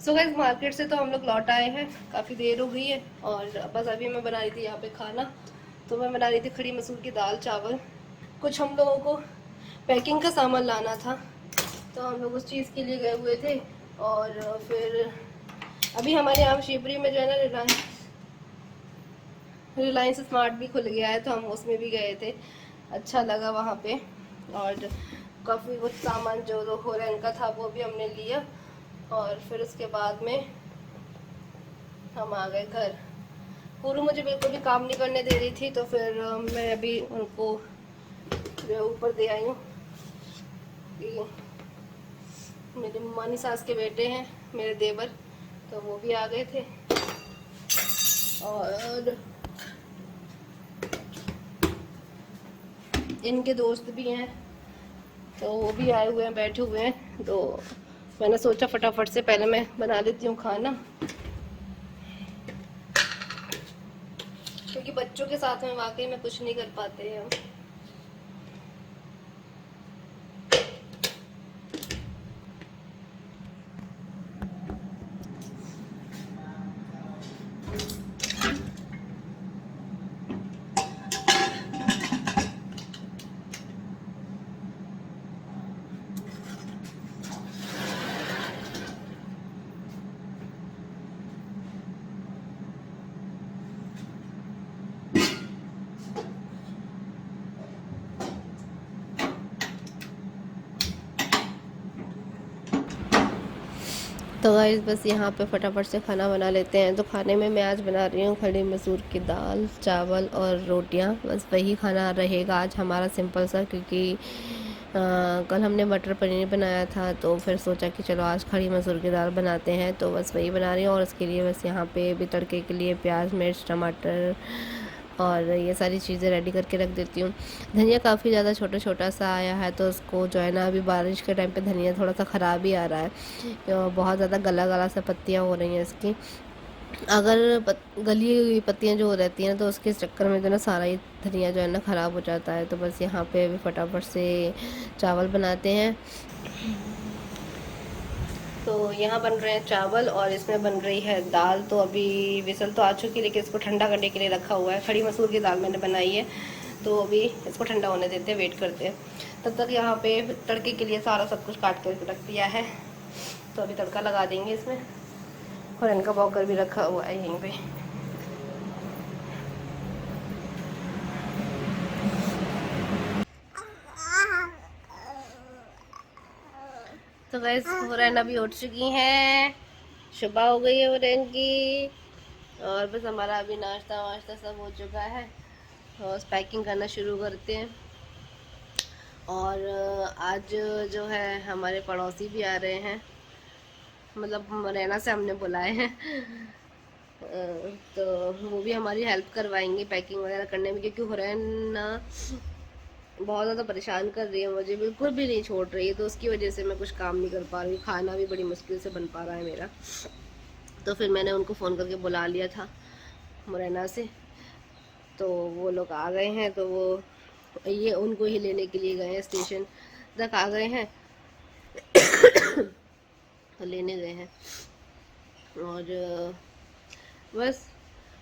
So guys market से तो हम लोग लौट आए हैं, काफ़ी देर हो गई है। और बस अभी मैं बना रही थी यहाँ पे खाना। तो मैं बना रही थी खड़ी मसूर की दाल चावल। कुछ हम लोगों को पैकिंग का सामान लाना था, तो हम लोग उस चीज़ के लिए गए हुए थे। और फिर अभी हमारे यहाँ शिवपुरी में जो है ना, रिलायंस स्मार्ट भी खुल गया है, तो हम उसमें भी गए थे। अच्छा लगा वहाँ पे। और काफ़ी कुछ सामान जो होरेन का था वो भी हमने लिया। और फिर उसके बाद में हम आ गए घर। पूरू मुझे बिल्कुल भी काम नहीं करने दे रही थी, तो फिर मैं अभी उनको जो ऊपर दे आई हूँ कि मेरी मानी सास के बेटे हैं, मेरे देवर, तो वो भी आ गए थे। और इनके दोस्त भी हैं, तो वो भी आए हुए हैं, बैठे हुए हैं। तो मैंने सोचा फटाफट से पहले मैं बना लेती हूँ खाना, क्योंकि बच्चों के साथ में वाकई में कुछ नहीं कर पाते हैं हम। तो गाइस बस यहाँ पे फटाफट से खाना बना लेते हैं। तो खाने में मैं आज बना रही हूँ खड़ी मसूर की दाल चावल और रोटियाँ। बस वही खाना रहेगा आज हमारा, सिंपल सा, क्योंकि कल हमने मटर पनीर बनाया था, तो फिर सोचा कि चलो आज खड़ी मसूर की दाल बनाते हैं। तो बस वही बना रही हूँ। और उसके लिए बस यहाँ पे भी तड़के के लिए प्याज मिर्च टमाटर और ये सारी चीज़ें रेडी करके रख देती हूँ। धनिया काफ़ी ज़्यादा छोटा छोटा सा आया है, तो उसको जो है ना, अभी बारिश के टाइम पे धनिया थोड़ा सा ख़राब ही आ रहा है। बहुत ज़्यादा गला गला सा पत्तियाँ हो रही हैं इसकी। अगर गली हुई पत्तियाँ जो रहती हैं, तो उसके चक्कर में जो ना सारा ही धनिया जो है ना ख़राब हो जाता है। तो बस यहाँ पे अभी फटाफट से चावल बनाते हैं। तो यहाँ बन रहे हैं चावल और इसमें बन रही है दाल। तो अभी विसल तो आ चुकी है, लेकिन इसको ठंडा करने के लिए रखा हुआ है। खड़ी मसूर की दाल मैंने बनाई है, तो अभी इसको ठंडा होने देते हैं, वेट करते हैं। तब तक यहाँ पे तड़के के लिए सारा सब कुछ काट कर रख दिया है, तो अभी तड़का लगा देंगे इसमें। और इनका बॉकर भी रखा हुआ है यहीं पे। तो गैस हुरैन अभी उठ चुकी हैं, सुबह हो गई है हुरैन की। और बस हमारा अभी नाश्ता वाश्ता सब हो चुका है, तो बस पैकिंग करना शुरू करते हैं। और आज जो है हमारे पड़ोसी भी आ रहे हैं, मतलब मुरैना से हमने बुलाए हैं। तो वो भी हमारी हेल्प करवाएंगे पैकिंग वगैरह करने में, क्योंकि हुरैन ना बहुत ज़्यादा परेशान कर रही है मुझे, बिल्कुल भी नहीं छोड़ रही है। तो उसकी वजह से मैं कुछ काम नहीं कर पा रही, खाना भी बड़ी मुश्किल से बन पा रहा है मेरा। तो फिर मैंने उनको फ़ोन करके बुला लिया था मुरैना से, तो वो लोग आ गए हैं। तो वो ये उनको ही लेने के लिए गए हैं, स्टेशन तक आ गए हैं, तो लेने गए हैं। और बस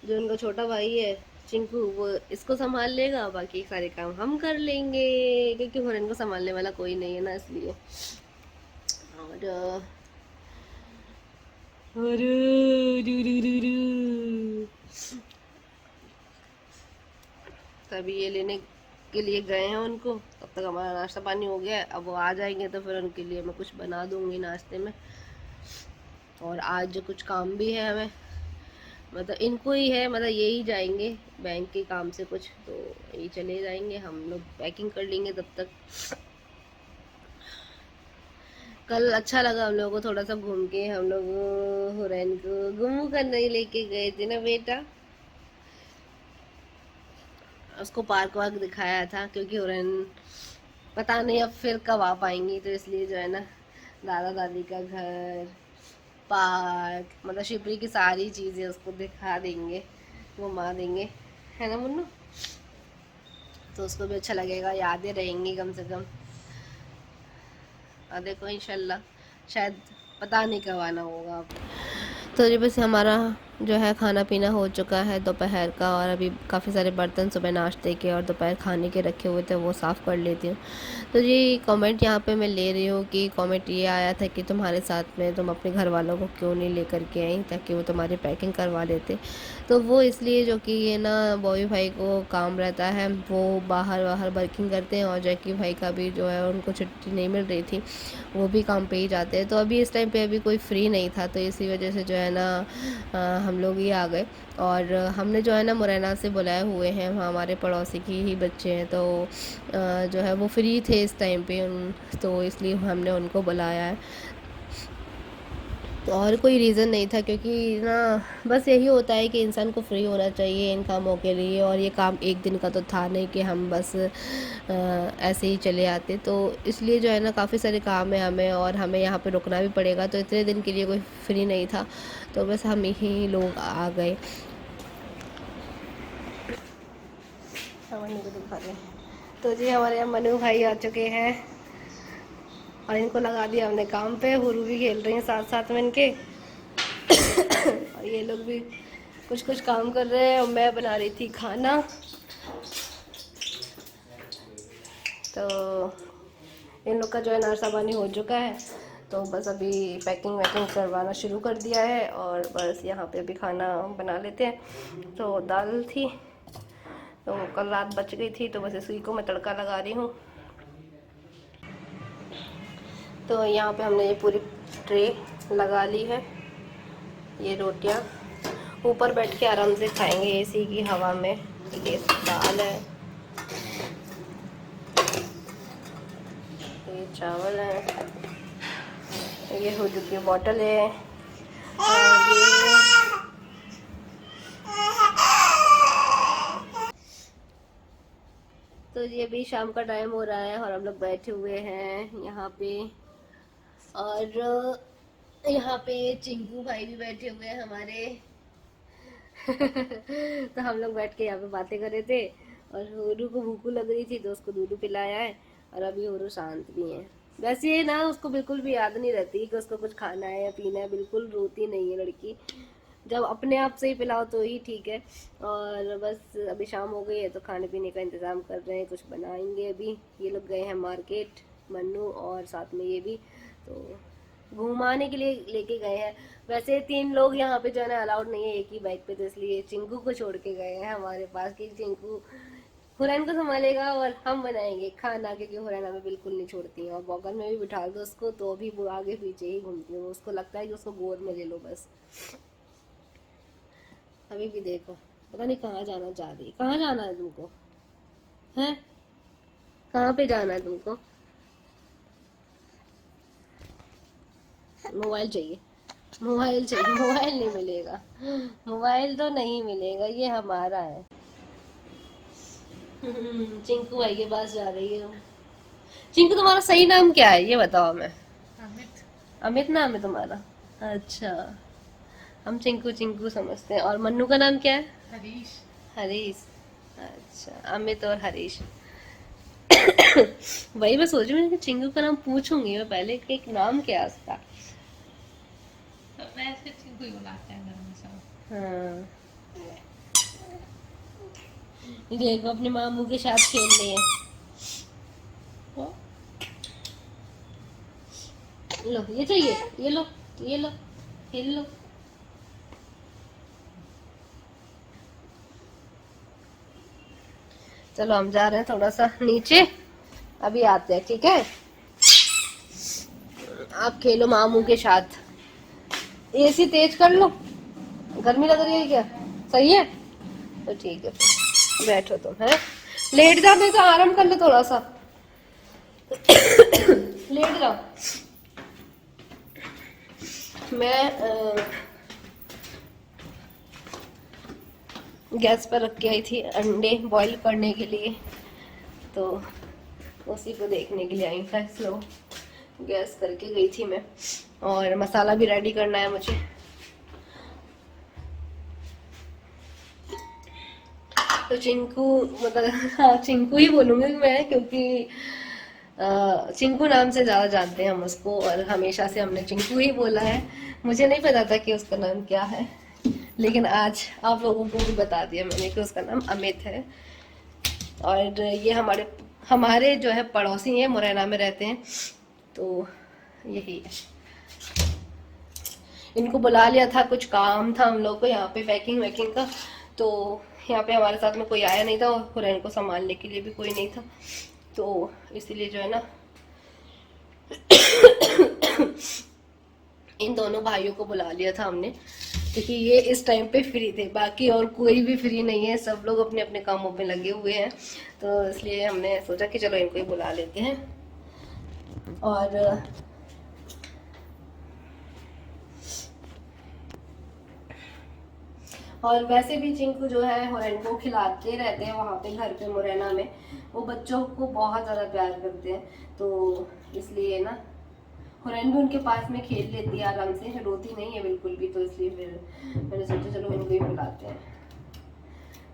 जो उनका छोटा भाई है चिंकू, वो इसको संभाल लेगा, बाकी सारे काम हम कर लेंगे, क्योंकि हुरैन को संभालने वाला कोई नहीं है ना, इसलिए। और तभी ये लेने के लिए गए हैं उनको। तब तक हमारा नाश्ता पानी हो गया है, अब वो आ जाएंगे तो फिर उनके लिए मैं कुछ बना दूंगी नाश्ते में। और आज जो कुछ काम भी है हमें, मतलब इनको ही है, मतलब यही जाएंगे बैंक के काम से कुछ, तो यही चले जाएंगे, हम लोग पैकिंग कर लेंगे तब तक। कल अच्छा लगा हम लोगों को थोड़ा सा घूम के। हम लोग हुरैन को गुम्मू करने लेके गए थे ना बेटा, उसको पार्क वार्क दिखाया था, क्योंकि हुरैन पता नहीं अब फिर कब आ पाएंगी, तो इसलिए जो है ना, दादा दादी का घर, पार्क, मतलब शिवपुरी की सारी चीज़ें उसको दिखा देंगे, घुमा देंगे, है ना मुन्नू। तो उसको भी अच्छा लगेगा, यादें रहेंगी कम से कम। और देखो इंशाल्लाह शायद पता नहीं कब आना होगा। तो जी बस हमारा जो है खाना पीना हो चुका है दोपहर का, और अभी काफ़ी सारे बर्तन सुबह नाश्ते के और दोपहर खाने के रखे हुए थे, वो साफ़ कर लेती हूँ। तो जी कमेंट यहाँ पे मैं ले रही हूँ कि कमेंट ये आया था कि तुम्हारे साथ में तुम अपने घर वालों को क्यों नहीं लेकर के आई ताकि वो तुम्हारी पैकिंग करवा लेते। तो वो इसलिए जो कि ये ना बॉबी भाई को काम रहता है, वो बाहर बाहर वर्किंग करते हैं, और जैकी भाई का भी जो है उनको छुट्टी नहीं मिल रही थी, वो भी काम पे ही जाते हैं। तो अभी इस टाइम पे अभी कोई फ्री नहीं था, तो इसी वजह से जो है ना हम लोग ही आ गए। और हमने जो है ना मुरैना से बुलाए हुए हैं, वहाँ हमारे पड़ोसी की ही बच्चे हैं, तो जो है वो फ्री थे इस टाइम पे तो इसलिए हमने उनको बुलाया है। तो और कोई रीज़न नहीं था, क्योंकि ना बस यही होता है कि इंसान को फ्री होना चाहिए इन कामों के लिए, और ये काम एक दिन का तो था नहीं कि हम बस ऐसे ही चले आते। तो इसलिए जो है ना काफ़ी सारे काम है हमें, और हमें यहाँ पे रुकना भी पड़ेगा, तो इतने दिन के लिए कोई फ्री नहीं था, तो बस हम ही लोग आ गए। को दिखा रहे तो जी हमारे यहाँ मनु भाई आ चुके हैं, और इनको लगा दिया हमने काम पे। हुरू भी खेल रही हैं साथ साथ में इनके और ये लोग भी कुछ कुछ काम कर रहे हैं, और मैं बना रही थी खाना। तो इन लोग का जो है नाश्ता पानी हो चुका है, तो बस अभी पैकिंग वैकिंग करवाना शुरू कर दिया है, और बस यहाँ पे अभी खाना बना लेते हैं। तो दाल थी, तो कल रात बच गई थी, तो बस इसी को मैं तड़का लगा रही हूँ। तो यहाँ पे हमने ये पूरी ट्रे लगा ली है। ये रोटियाँ ऊपर बैठ के आराम से खाएंगे एसी की हवा में। ये दाल है, ये चावल है, ये हो चुकी बॉटल है, और ये तो ये भी शाम का टाइम हो रहा है, और हम लोग बैठे हुए हैं यहाँ पे, और यहाँ पे चिंकू भाई भी बैठे हुए हैं हमारे तो हम लोग बैठ के यहाँ पे बातें कर रहे थे, और होरू को भूख लग रही थी तो उसको दूध पिलाया है, और अभी होरू शांत भी है। वैसे ये ना उसको बिल्कुल भी याद नहीं रहती कि उसको कुछ खाना है या पीना है, बिल्कुल रोती नहीं है लड़की। जब अपने आप से ही पिलाओ तो ही ठीक है। और बस अभी शाम हो गई है, तो खाने पीने का इंतज़ाम कर रहे हैं, कुछ बनाएंगे। अभी ये लोग गए हैं मार्केट, मन्नू और साथ में ये भी, तो घुमाने के लिए लेके गए हैं। वैसे 3 लोग यहाँ पे जो है ना अलाउड नहीं है एक ही बाइक पे, तो इसलिए चिंकू को छोड़ के गए हैं हमारे पास कि चिंकू हुरैन को संभालेगा और हम बनाएंगे खाना, क्योंकि हुरैन हमें बिल्कुल नहीं छोड़ती है। और बॉगल में भी बिठा दो उसको तो भी वो आगे पीछे ही घूमती है, उसको लगता है कि उसको गोद में ले लो बस। अभी भी देखो पता नहीं कहाँ जाना चाह रही है। कहाँ जाना है तुमको? हैं कहाँ पे जाना है तुमको? मोबाइल चाहिए, मोबाइल चाहिए, मोबाइल नहीं मिलेगा, मोबाइल तो नहीं मिलेगा, ये हमारा है। चिंकू भाई के पास जा रही है। चिंकू तुम्हारा सही नाम क्या है ये बताओ हमें। अमित। अमित नाम है तुम्हारा? अच्छा, हम चिंकू चिंकू समझते हैं। और मन्नू का नाम क्या है? हरीश। हरीश, अच्छा, अमित और हरीश वही मैं सोच रही हूँ कि चिंकू का नाम पूछूंगी मैं पहले कि एक नाम क्या है उसका। वैसे चिंकू ही बुलाते हैं घर में सब। हाँ, देखो अपने मामू के साथ खेल रहे हैं। लो ये चाहिए, ये लो, ये लो, खेल लो। चलो हम जा रहे हैं थोड़ा सा नीचे, अभी आते हैं, ठीक है? आप खेलो मामू के साथ। एसी तेज कर लो, गर्मी लग रही है क्या? सही है तो ठीक है, फिर बैठो तुम, है लेट जाओ, नहीं तो आराम कर लो थोड़ा सा लेट जाओ। मैं गैस पर रख के आई थी अंडे बॉईल करने के लिए, तो उसी को देखने के लिए आई। था स्लो गैस करके गई थी मैं, और मसाला भी रेडी करना है मुझे। तो चिंकू मतलब हाँ चिंकू ही बोलूँगी मैं, क्योंकि चिंकू नाम से ज़्यादा जानते हैं हम उसको, और हमेशा से हमने चिंकू ही बोला है। मुझे नहीं पता था कि उसका नाम क्या है, लेकिन आज आप लोगों को भी बता दिया मैंने कि उसका नाम अमित है। और ये हमारे हमारे जो है पड़ोसी हैं, मुरैना में रहते हैं, तो यही है। इनको बुला लिया था, कुछ काम था हम लोग को यहाँ पे पैकिंग वैकिंग का, तो यहाँ पे हमारे साथ में कोई आया नहीं था और हुरैन को संभालने के लिए भी कोई नहीं था, तो इसीलिए जो है ना इन दोनों भाइयों को बुला लिया था हमने, क्योंकि ये इस टाइम पे फ्री थे, बाकी और कोई भी फ्री नहीं है, सब लोग अपने अपने कामों पे लगे हुए हैं, तो इसलिए हमने सोचा कि चलो इनको ही बुला लेते हैं। और वैसे भी चिंकू जो है हुरैन को खिलाते रहते हैं वहाँ पे घर पे मुरैना में, वो बच्चों को बहुत ज़्यादा प्यार करते हैं, तो इसलिए ना हुरैन भी उनके पास में खेल लेती है आराम से, रोती नहीं है बिल्कुल भी, तो इसलिए फिर मैंने सोचा चलो इनको ही बुलाते हैं।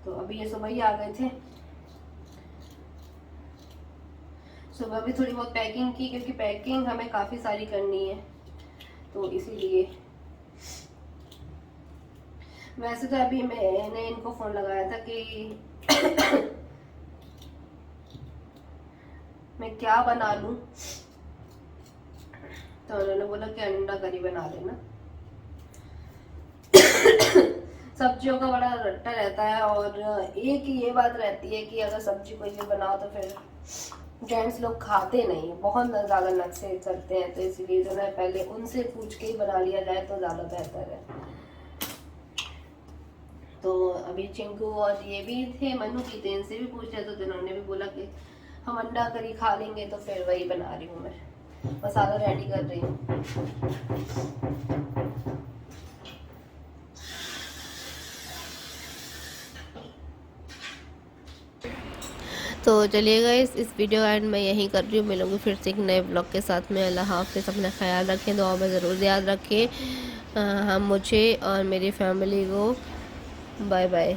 तो अभी ये सुबह ही आ गए थे, सुबह भी थोड़ी बहुत पैकिंग की, क्योंकि पैकिंग हमें काफ़ी सारी करनी है, तो इसीलिए। वैसे तो अभी मैंने इनको फ़ोन लगाया था कि मैं क्या बना लूं, तो उन्होंने बोला कि अंडा करी बना लेना। सब्जियों का बड़ा रट्टा रहता है, और एक ये बात रहती है कि अगर सब्जी कोई भी बनाओ तो फिर जेंट्स लोग खाते नहीं, बहुत ज़्यादा नखरे करते हैं, तो इसलिए जो है पहले उनसे पूछ के ही बना लिया जाए तो ज़्यादा बेहतर है। तो अभी चिंकू और ये भी थे, मनु की, तो इनसे भी पूछ रहे, तो जिन्होंने भी बोला कि हम अंडा करी खा लेंगे, तो फिर वही बना रही हूँ मैं, मसाला रेडी कर रही हूँ। तो चलिएगा, इस वीडियो एंड मैं यहीं कर रही हूँ, मिलूंगी फिर से एक नए ब्लॉग के साथ में। अल्लाह हाफ़िज़, अपना ख्याल रखें, दुआ में ज़रूर याद रखें हम मुझे और मेरी फैमिली को। Bye bye.